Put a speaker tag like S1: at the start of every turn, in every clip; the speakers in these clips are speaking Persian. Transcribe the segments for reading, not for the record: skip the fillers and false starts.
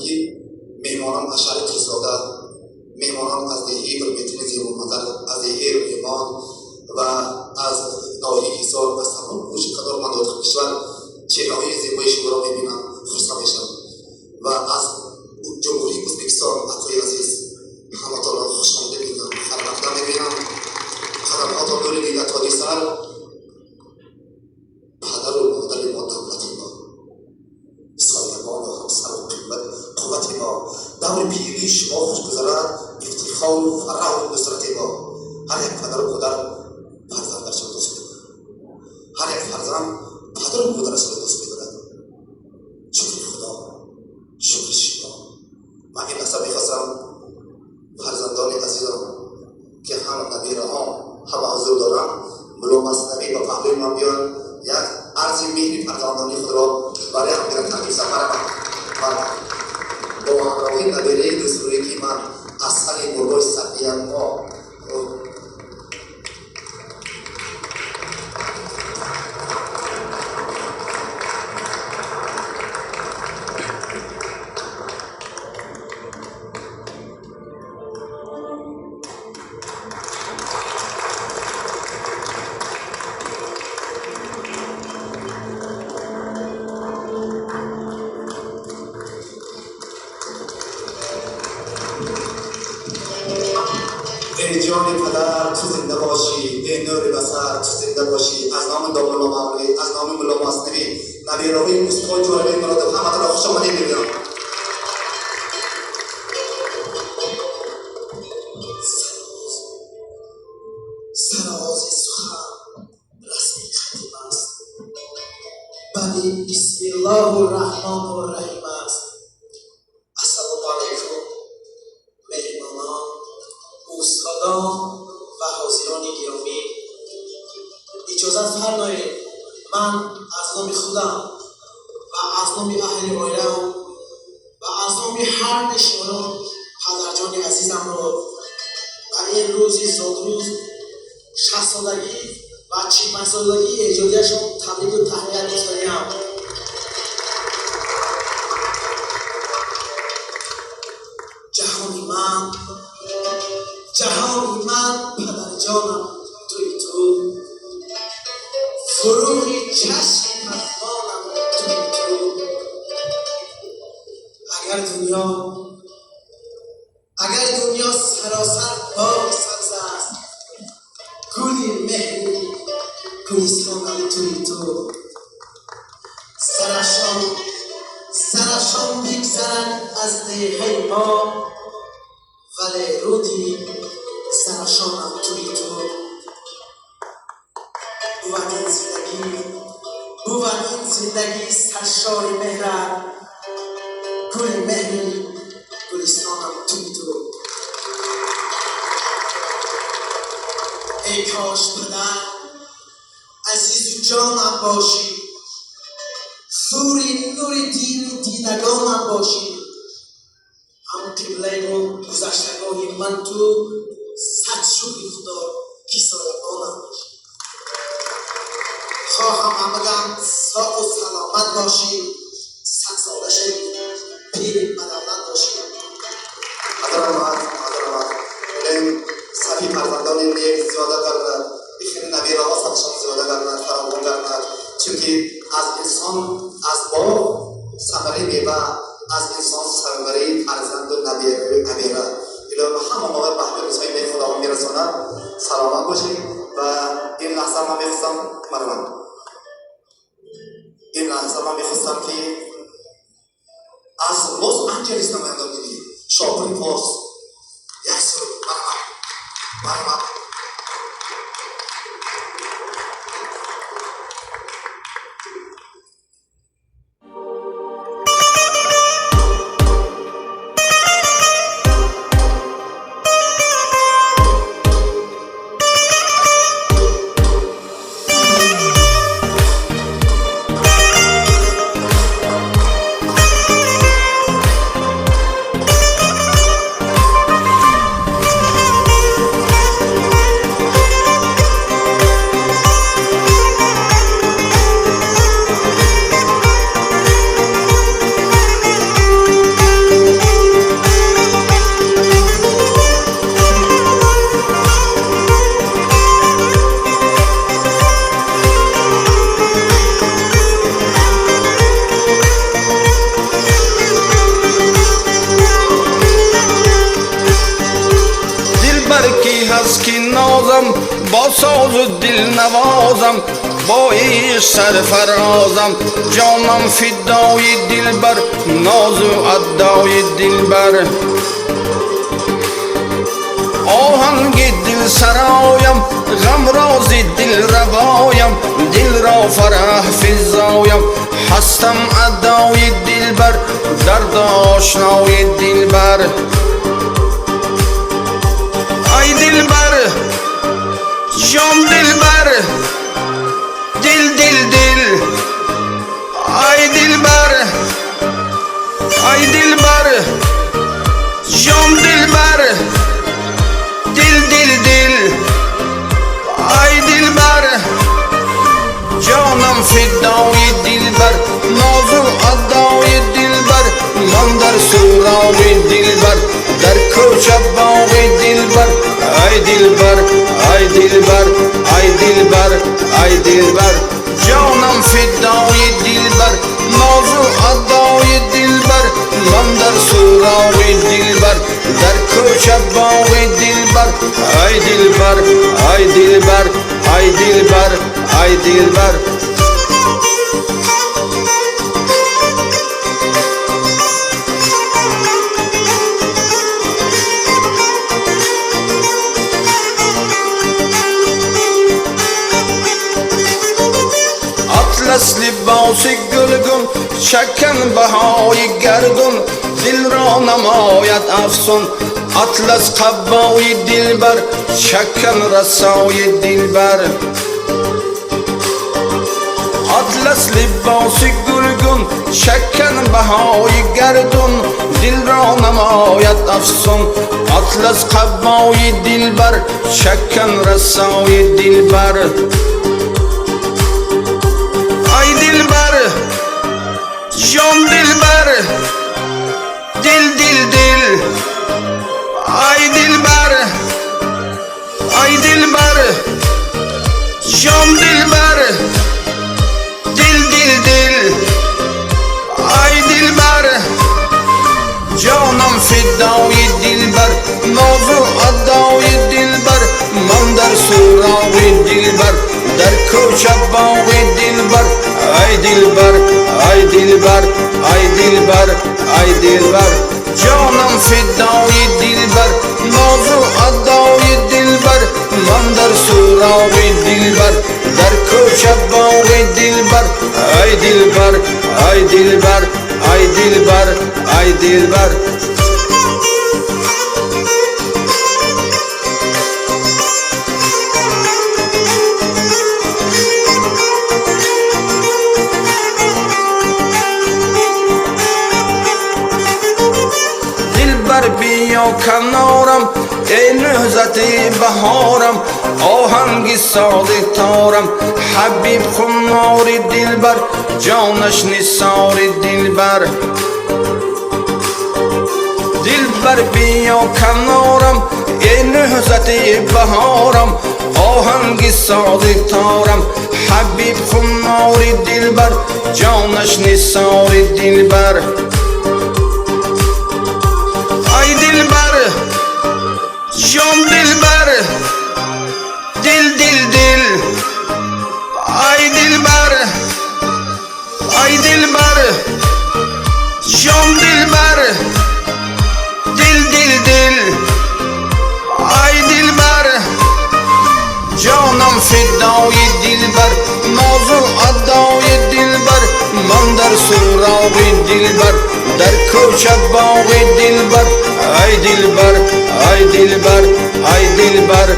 S1: که مهمانان از شهر تیززاده، مهمانان از دهه بربیتین زیرونمطر، از دهه ایمان و از ناحیه حصار، از تمام گوش کنار مناطق کشور چهره‌های زیبای شما را می‌بینم، خرسند میشم و از جمهوری ازبکستان اکوی عزیز همتان را خوش آمده می‌گویم، خدمتتان می‌بینم. خدمات نور دیده تا سر پدر و مادر ما دولت ما، سایبان و همسر و قوت ما، دور پیری شما خوش گذرد، افتخار و فرح و نصرت ما. هر یک پدر و مادر فرزندش را دوست می‌دارد، هر یک فرزند پدر و مادرش را دوست می‌دارد. شکر خدا، شکر شما. من این لحظه می‌خواستم فرزندان عزیزم که هم نبیره‌ها هم حضور دارم، ملا مثنوی و پهلوی من بیان یک عرض مهر فرزندانی خود را برای همدیگر تقدیم سفر کنم. با همراهی نبیره دستوری که من اصل مرغای سقیه ما ای جان پدر تو زنده باشی، ای نور بصر تو زنده باشی. از نام داملا مولوی، از نام ملا مثنوی، نبیره‌های مصطفی جوهری مراد همتون را خوش آمدید می‌گویم. سرآغاز سخن رسم ختم است، ولی بسم الله الرحمن الرحیم است. السلام علیکم مهمانان، استادان و حاضران گرامی، اجازت فرمایید من از نام خودم و از نام اهل عائله‌ام و از نام هر نشانم پدرجان عزیزم را و این روزی زادروز 60 سالگی و 45 سالگی ایجادیشان تبریک و تهنیت می‌گویم. جهانی من پدر جانم توی تو، فروغی چشم مردمانم توی تو. اگر دنیا سراسر باغ سبز است، گلی مهری گلستانم توی تو. سرشان بگذرند از دهه ما، ولی رودی سرشانم توی تو. بود این زندگی سرشار مهرم، گل مهری گلستانم توی تو. ای کاش پدر عزیز و جانم باشی، سوری نور دین دیدگانم باشی. همون قبله و گذشتگاهی من تو، صد شکر خدا که سایبانم باشی. خواهم همگان ساق و سلامت باشی، 100 ساله شوی پیر بدولت باشی. حضرت این صفی فرزندان نیک زیاده کردند، بخیر نبیره‌ها سرشان زیاده کردند، فراوان کردند. چونکه از انسان از باغ ثمره میوه، از انسان ثمره فرزند و نبیره. الهی همه ما به بهترین خداوند میرساند. سلامت باشید. و این لحظه من میخواستم که از لس آنجلس نمایندگی می‌دهیم شاپوری پاس یسر مرحبا.
S2: ناز دل نوازم، با عشق سرفرازم، جانم فدای دلبر، ناز و ادای دلبر. آهنگ دل سرایم، غم راز دل روایم، دل را فرح فزایم، هستم ادای دلبر، درد آشنای دلبر. ای دلبر جان دلبر، دل دل دل، ای دلبر، ای دلبر جان دلبر، دل دل دل، ای دلبر جانم فدای دلبر، ناز و ادای دلبر، من در سورای دلبر، در کوچه باغ دلبر. ای دلبر ای دلبر ای دلبر ای دلبر جانم فدای دلبر، ناز و ادای دلبر، من در سورای دلبر، در کوچه باغ دلبر. ای دلبر ای دلبر ای دلبر ای دلبر. اطلس لباس گلگون، شکن بهای گردون، دل را نماید افسون. اطلس قبای دلبر، شکن رسای دلبر. اطلس لباس گلگون، شکن بهای گردون، دل را نماید افسون. اطلس قبای دلبر، شکن رسای دلبر. ای دلبر جان دلبر، دل دل دل، ای دلبر، ای دلبر جان دلبر، دل دل دل، ای دلبر جانم فدای دلبر، ناز و ادای دلبر، من در سورای دلبر، در کوچه باغ دلبر. ای دلبر ای دلبر ای دلبر ای دلبر جانم فدای دلبر، ناز و ادای دلبر، من در سورای دلبر، در کوچه باغ دلبر. ای دلبر ای دلبر ای دلبر ای دلبر. بیا کنارم ای نهضت بهارم، آهنگ ساز تارم، حبیب خمار دلبر، جانش نثار دلبر. دلبر بیا کنارم ای نهضت بهارم، آهنگ ساز تارم، حبیب خمار دلبر، جانش نثار دلبر. ای دلبر جان دلبر، دل دل دل، ای دلبر، ای دلبر جان دلبر، دل دل دل، ای دلبر جانم فدای دلبر، ناز و ادای دلبر، من در سورای دلبر، در کوچه باغ دلبر. ای دلبر ای دلبر ای دلبر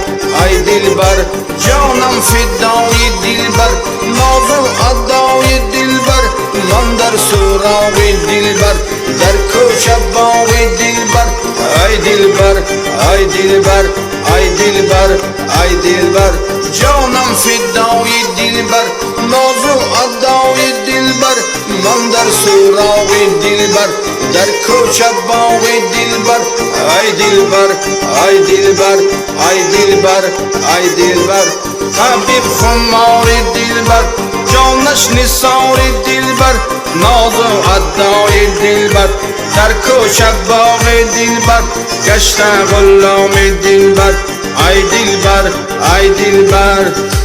S2: ای دلبر جانم فدای دلبر، ناز و ادای دلبر، من در سورای دلبر، در کوچه باغ دلبر. ای دلبر ای دلبر ای دلبر ای دلبر جانم فدای دلبر، ناز و ادای دلبر، من در سورای دلبر، در کوچه باغ دلبر. ای دلبر ای دلبر ای دلبر ای دلبر حبیب خمار دلبر، جانش نثار دلبر، ناز و ادای دلبر، در کوچه باغ دلبر، گشته غلام دلبر. ای دلبر ای دلبر